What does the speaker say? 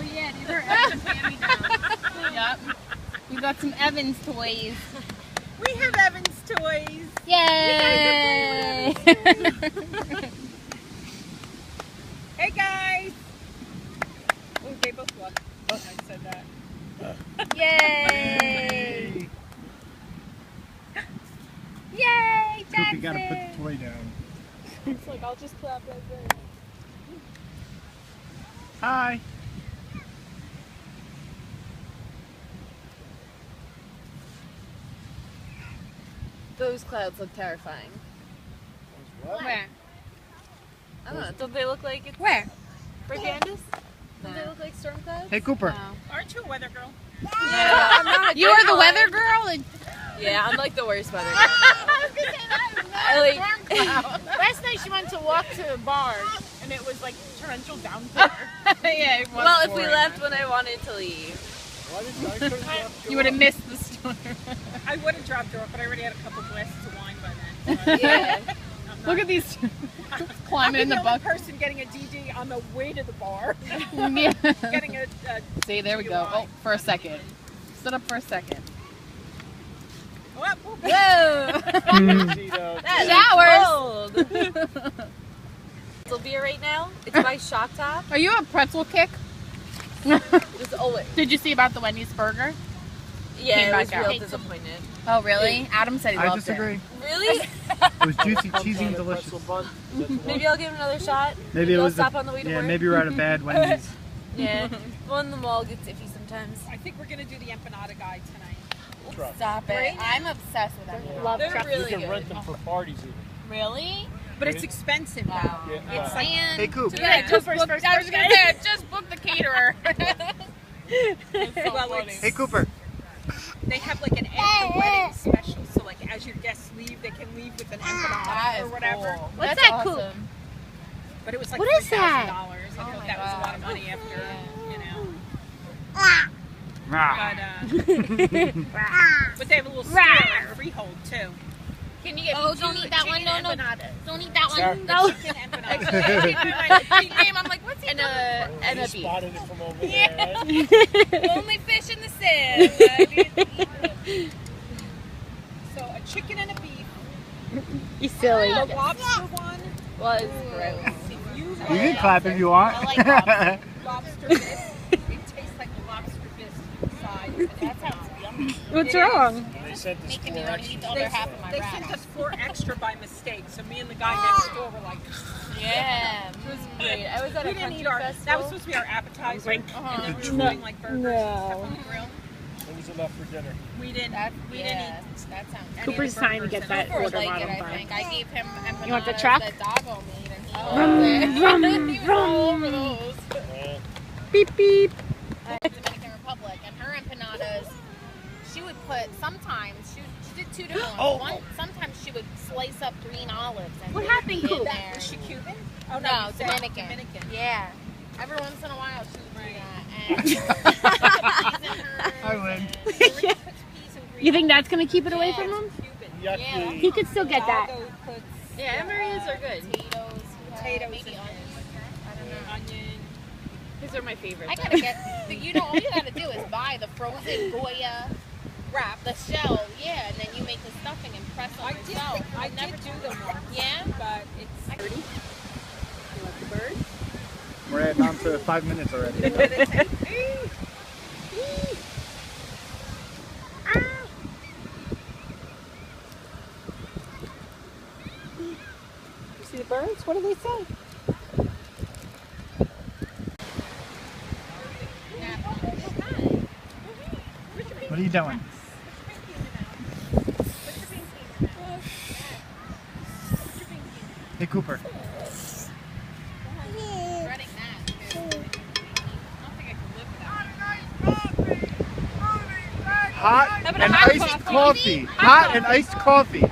Oh yeah, these are Evans hand-me-downs. Yep. We got some Evans toys. We have Evans toys. Yay! Hey guys. Oh, they both look. Oh, I said that. Yay! Yay, Jackson! You gotta put the toy down. It's like I'll just clap right there. Hi. Those clouds look terrifying. Where? I don't know. Don't they look like it's Where? for pandas? Don't they look like storm clouds? Hey, Cooper. Oh. Aren't you a weather girl? I'm not a You are the girl. weather girl? And Yeah, I'm like the worst weather girl. I like- Last night she went to walk to the bar and it was like torrential downpour. yeah, Well, if we left when I wanted to leave. you would have missed the storm. I would have dropped her off, but I already had a couple glasses of wine by then. So Yeah. Look at these two climbing in the I'm the only bucket. person getting a DD on the way to the bar. Yeah. Getting a See, there we go. Oh, for a second. Stood up for a second. oh, Whoa! Showers. Cold. Pretzel beer right now. It's by Shock Top. Are you a pretzel kick? Just always. Did you see about the Wendy's burger? Yeah, Came I was back out. real disappointed. Oh, really? Adam said he I loved disagree. Really? It was juicy, cheesy, and delicious. Maybe I'll give it another shot. Maybe it I'll was stop on the way to yeah, work. maybe we're at a bad Wendy's. Yeah. One in the mall gets iffy sometimes. I think we're gonna do the empanada guide tonight. Stop it. Right? I'm obsessed with them. Love They're truffles. really good. Rent them for parties even. Really? But it's expensive now. Wow. Yeah. It's like And Hey, Coop. yeah, just book, I was gonna say, just book the caterer. well, it's, Hey, Cooper. they have like an after wedding special, so like as your guests leave, they can leave with an empanada or whatever. Cool. What's That's that, Coop? awesome. But it was like What is that? $3,000. I Oh thought my that was a lot God. of money after, you know. Rah. But they have a little store at Freehold too. Can you get Oh, don't eat that one. No, no. Empanadas. Don't eat that Sorry. one. No. Chicken empanadas. Name. I'm like, what's he and a You beef? spotted it from over there, right? Only fish in the sand. So a chicken and a beef. You silly. The lobster one. Was gross. If you You can clap if you want. I like lobster. lobster bisque. It tastes like the lobster bisque inside. That sounds yummy. What's wrong? They sent us Making me 4 want to eat extras. the other half of my They sent wrap. us 4 extra by mistake, so me and the guy next door were like, Yeah. It was great. I was at we a didn't country eat our, festival. that was supposed to be our appetizer, and then we were doing like burgers and stuff on the grill. What was it left for dinner? We didn't, That, we yeah, didn't eat that sounds any Cooper's of the trying to burgers get and that Cooper would order like it, bottom I think. I gave him empanadas You want the truck? that Doggo made, and he Vroom, loved it. He was vroom, all over those. Beep beep. Dominican Republic, and her empanadas, she would put, sometimes, she did 2 different ones. Oh. One, sometimes she would slice up green olives and What put happened, in Coop? there. Is she Cuban? Oh No, you said Dominican. Dominican. Yeah. Every once in a while she would do that. And I win. Marie puts peas and green You think that's gonna keep it away Yeah. from him? Cuban. Yucky. He could still get that. Doggo puts Yeah, Marie's are good. potatoes, Potatoes maybe and- onions. I don't know. onion. These are my favorite. I gotta get, you know, all you gotta do is buy the frozen Goya, Wrap. the shell, yeah, and then you make the stuffing and press I it did, yourself. I never do them once, Yeah? but it's dirty. You want the bird? We're heading on to 5 minutes already. You see the birds? What do they say? What are you doing? Hey, Cooper. Dreading that, too. I don't think I could live without it. Hot and iced coffee. Hot and iced coffee.